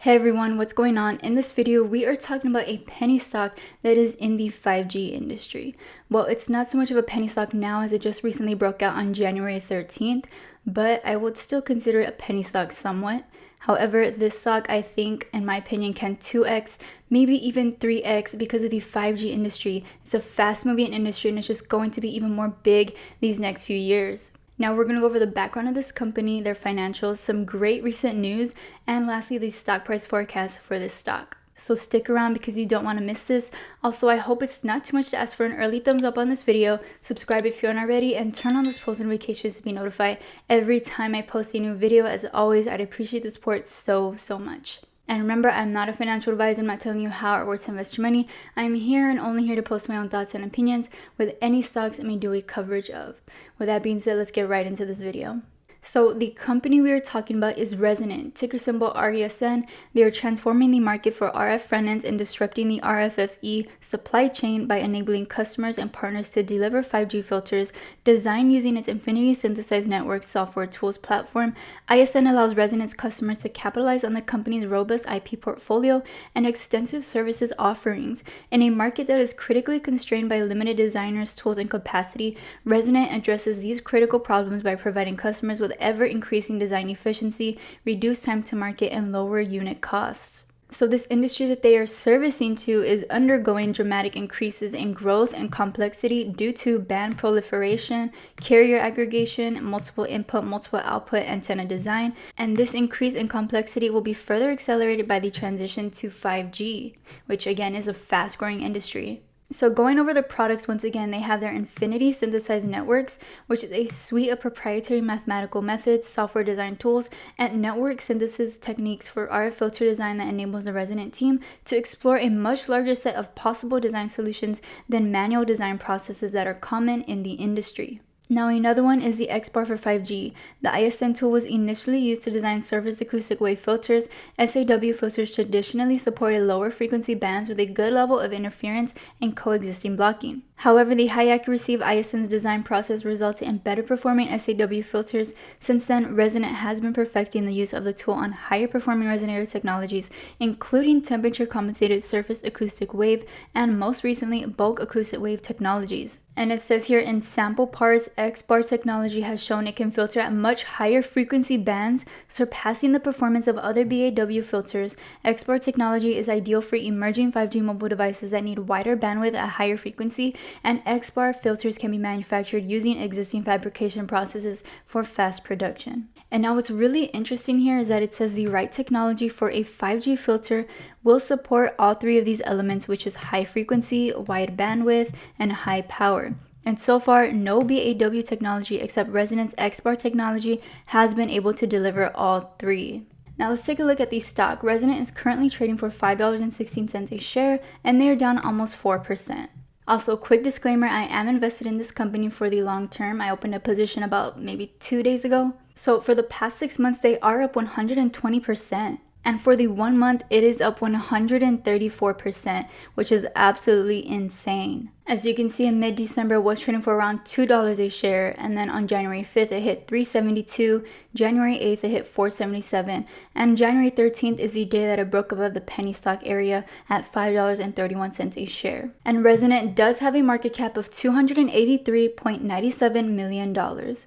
Hey everyone, what's going on? In this video, we are talking about a penny stock that is in the 5G industry. Well, it's not so much of a penny stock now as it just recently broke out on January 13th, but I would still consider it a penny stock somewhat. However, this stock, I think, in my opinion, can 2x, maybe even 3x because of the 5G industry. It's a fast-moving industry and it's just going to be even more big these next few years. Now we're going to go over the background of this company, their financials, some great recent news, and lastly the stock price forecast for this stock. So stick around because you don't want to miss this. Also, I hope it's not too much to ask for an early thumbs up on this video, subscribe if you aren't already, and turn on those post notifications to be notified every time I post a new video. As always, I'd appreciate the support so much. And remember, I'm not a financial advisor. I'm not telling you how or where to invest your money. I'm here and only here to post my own thoughts and opinions with any stocks I may do a coverage of. With that being said, let's get right into this video. So the company we are talking about is Resonant, ticker symbol RESN. They are transforming the market for RF front-ends and disrupting the RFFE supply chain by enabling customers and partners to deliver 5G filters designed using its Infinity Synthesized Network software tools platform. ISN allows Resonant's customers to capitalize on the company's robust IP portfolio and extensive services offerings. In a market that is critically constrained by limited designers, tools, and capacity, Resonant addresses these critical problems by providing customers with ever-increasing design efficiency, reduced time to market, and lower unit costs. So this industry that they are servicing to is undergoing dramatic increases in growth and complexity due to band proliferation, carrier aggregation, multiple input, multiple output antenna design, and this increase in complexity will be further accelerated by the transition to 5G, which again is a fast-growing industry. So going over the products, once again, they have their Infinity Synthesized Networks, which is a suite of proprietary mathematical methods, software design tools, and network synthesis techniques for RF filter design that enables the Resonant team to explore a much larger set of possible design solutions than manual design processes that are common in the industry. Now another one is the XBAR for 5G. The ISN tool was initially used to design surface acoustic wave filters. SAW filters traditionally supported lower frequency bands with a good level of interference and coexisting blocking. However, the high accuracy of ISN's design process resulted in better performing SAW filters. Since then, Resonant has been perfecting the use of the tool on higher performing resonator technologies, including temperature compensated surface acoustic wave and most recently bulk acoustic wave technologies. And it says here, in sample parts, XBAR technology has shown it can filter at much higher frequency bands, surpassing the performance of other BAW filters. XBAR technology is ideal for emerging 5G mobile devices that need wider bandwidth at higher frequency, and XBAR filters can be manufactured using existing fabrication processes for fast production. And now what's really interesting here is that it says the right technology for a 5G filter will support all three of these elements, which is high frequency, wide bandwidth, and high power. And so far, no BAW technology except Resonant's XBAR technology has been able to deliver all three. Now let's take a look at the stock. Resonant is currently trading for $5.16 a share, and they are down almost 4%. Also, quick disclaimer, I am invested in this company for the long term. I opened a position about maybe 2 days ago. So for the past 6 months, they are up 120%. And for the 1 month, it is up 134%, which is absolutely insane. As you can see, in mid-December, it was trading for around $2 a share, and then on January 5th, it hit $3.72, January 8th, it hit $4.77, and January 13th is the day that it broke above the penny stock area at $5.31 a share. And Resonant does have a market cap of $283.97 million.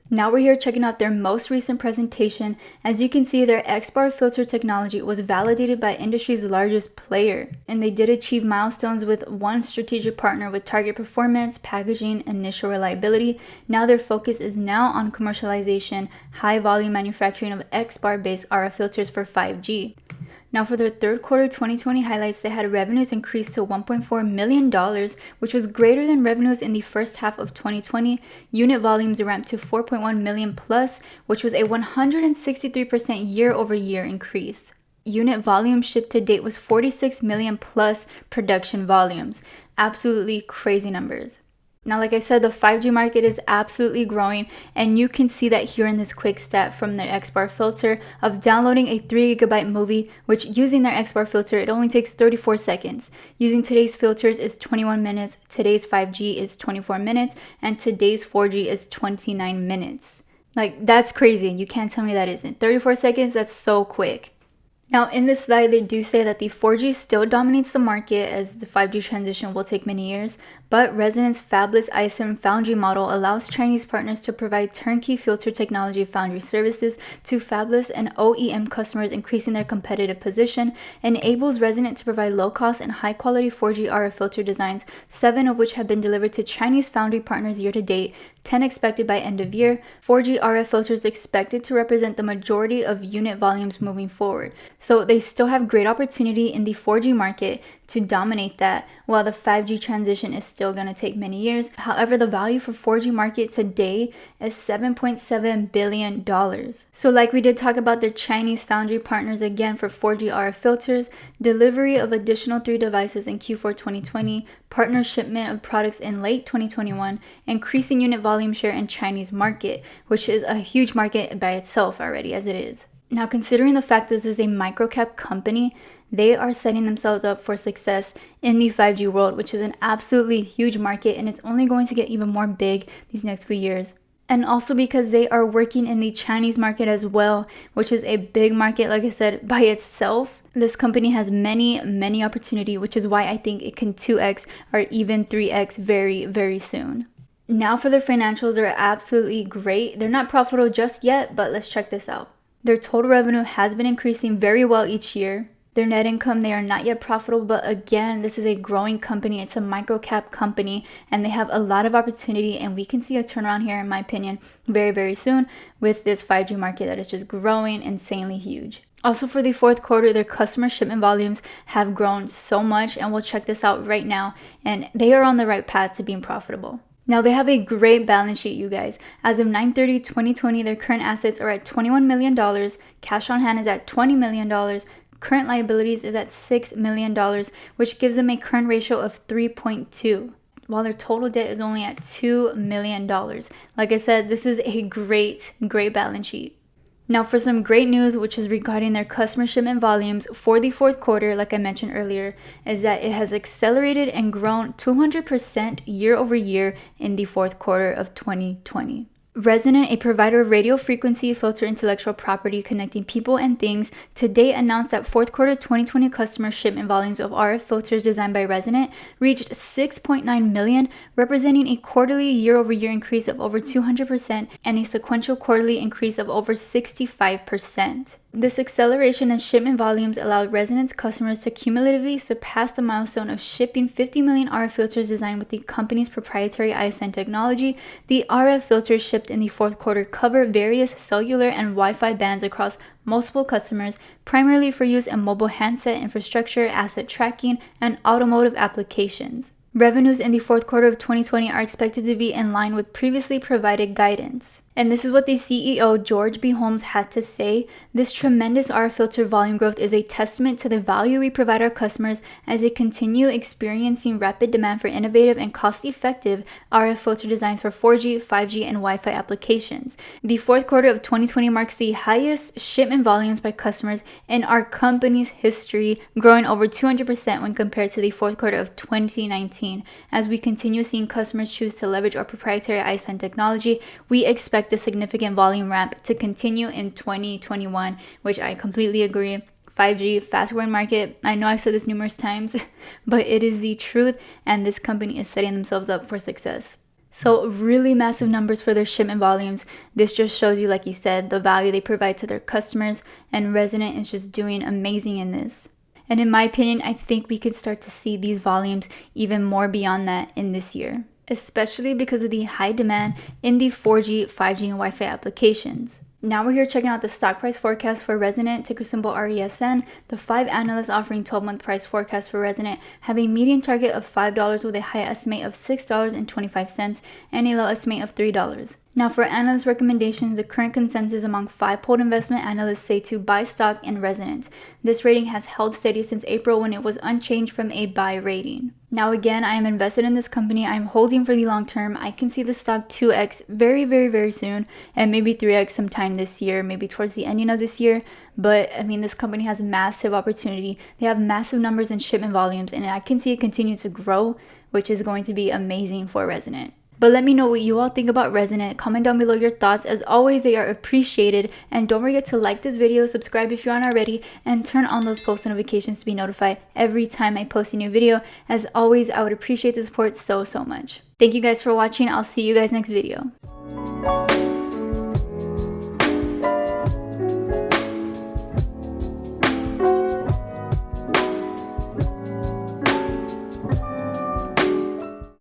Now we're here checking out their most recent presentation. As you can see, their XBAR filter technology was validated by industry's largest player, and they did achieve milestones with one strategic partner with target performance, packaging, initial reliability. Now their focus is now on commercialization, high volume manufacturing of XBAR based RF filters for 5G. Now for their third quarter 2020 highlights, they had revenues increased to $1.4 million, which was greater than revenues in the first half of 2020. Unit volumes ramped to 4.1 million plus, which was a 163% year-over-year increase. Unit volume shipped to date was 46 million plus production volumes. Absolutely crazy numbers. Now, like I said, the 5G market is absolutely growing, and you can see that here in this quick stat from their XBAR filter of downloading a 3 GB movie, which using their XBAR filter, it only takes 34 seconds. Using today's filters is 21 minutes, today's 5G is 24 minutes, and today's 4G is 29 minutes. Like, that's crazy. You can't tell me that isn't. 34 seconds, that's so quick. Now, in this slide, they do say that the 4G still dominates the market as the 5G transition will take many years, but Resonant's fabless ISM foundry model allows Chinese partners to provide turnkey filter technology foundry services to fabless and OEM customers, increasing their competitive position, enables Resonant to provide low-cost and high-quality 4G RF filter designs, 7 of which have been delivered to Chinese foundry partners year to date, 10 expected by end of year. 4G RF filters expected to represent the majority of unit volumes moving forward. So they still have great opportunity in the 4G market to dominate that, while the 5G transition is still going to take many years. However, the value for 4G market today is $7.7 billion. So like we did talk about their Chinese foundry partners again for 4G RF filters, delivery of additional 3 devices in Q4 2020, partner shipment of products in late 2021, increasing unit volume share in Chinese market, which is a huge market by itself already as it is. Now, considering the fact that this is a microcap company, they are setting themselves up for success in the 5G world, which is an absolutely huge market, and it's only going to get even more big these next few years. And also because they are working in the Chinese market as well, which is a big market, like I said, by itself. This company has many opportunity, which is why I think it can 2x or even 3x very, very soon. Now for their financials, are absolutely great. They're not profitable just yet, but let's check this out. Their total revenue has been increasing very well each year. Their net income, they are not yet profitable, but again, this is a growing company. It's a micro-cap company, and they have a lot of opportunity, and we can see a turnaround here, in my opinion, very, very soon with this 5G market that is just growing insanely huge. Also, for the fourth quarter, their customer shipment volumes have grown so much, and we'll check this out right now, and they are on the right path to being profitable. Now, they have a great balance sheet, you guys. As of 9/30/2020, their current assets are at $21 million, cash on hand is at $20 million, current liabilities is at $6 million, which gives them a current ratio of 3.2, while their total debt is only at $2 million. Like I said, this is a great balance sheet. Now for some great news, which is regarding their customer shipment volumes for the fourth quarter, like I mentioned earlier, is that it has accelerated and grown 200% year over year in the fourth quarter of 2020. Resonant, a provider of radio frequency filter intellectual property connecting people and things, today announced that fourth quarter 2020 customer shipment volumes of RF filters designed by Resonant reached 6.9 million, representing a quarterly year-over-year increase of over 200% and a sequential quarterly increase of over 65%. This acceleration in shipment volumes allowed Resonant's customers to cumulatively surpass the milestone of shipping 50 million RF filters designed with the company's proprietary ISN technology. The RF filters shipped in the fourth quarter cover various cellular and Wi-Fi bands across multiple customers, primarily for use in mobile handset infrastructure, asset tracking, and automotive applications. Revenues in the fourth quarter of 2020 are expected to be in line with previously provided guidance. And this is what the CEO, George B. Holmes, had to say. This tremendous RF filter volume growth is a testament to the value we provide our customers as they continue experiencing rapid demand for innovative and cost-effective RF filter designs for 4G, 5G, and Wi-Fi applications. The fourth quarter of 2020 marks the highest shipment volumes by customers in our company's history, growing over 200% when compared to the fourth quarter of 2019. As we continue seeing customers choose to leverage our proprietary ISN technology, we expect the significant volume ramp to continue in 2021, which I completely agree. 5G, fast-growing market. I know I've said this numerous times, but it is the truth, and this company is setting themselves up for success. So really massive numbers for their shipment volumes. This just shows you, like you said, the value they provide to their customers, and Resonant is just doing amazing in this. And in my opinion, I think we could start to see these volumes even more beyond that in this year, especially because of the high demand in the 4G, 5G, and Wi-Fi applications. Now we're here checking out the stock price forecast for Resonant, ticker symbol RESN. The 5 analysts offering 12-month price forecast for Resonant have a median target of $5 with a high estimate of $6.25 and a low estimate of $3. Now for analyst recommendations, the current consensus among 5 polled investment analysts say to buy stock in Resonant. This rating has held steady since April when it was unchanged from a buy rating. Now again, I am invested in this company. I am holding for the long term. I can see the stock 2x very soon, and maybe 3x sometime this year, maybe towards the ending of this year. But I mean, this company has massive opportunity. They have massive numbers and shipment volumes, and I can see it continue to grow, which is going to be amazing for Resonant. But let me know what you all think about Resonant. Comment down below your thoughts. As always, they are appreciated. And don't forget to like this video, subscribe if you aren't already, and turn on those post notifications to be notified every time I post a new video. As always, I would appreciate the support so much. Thank you guys for watching. I'll see you guys next video.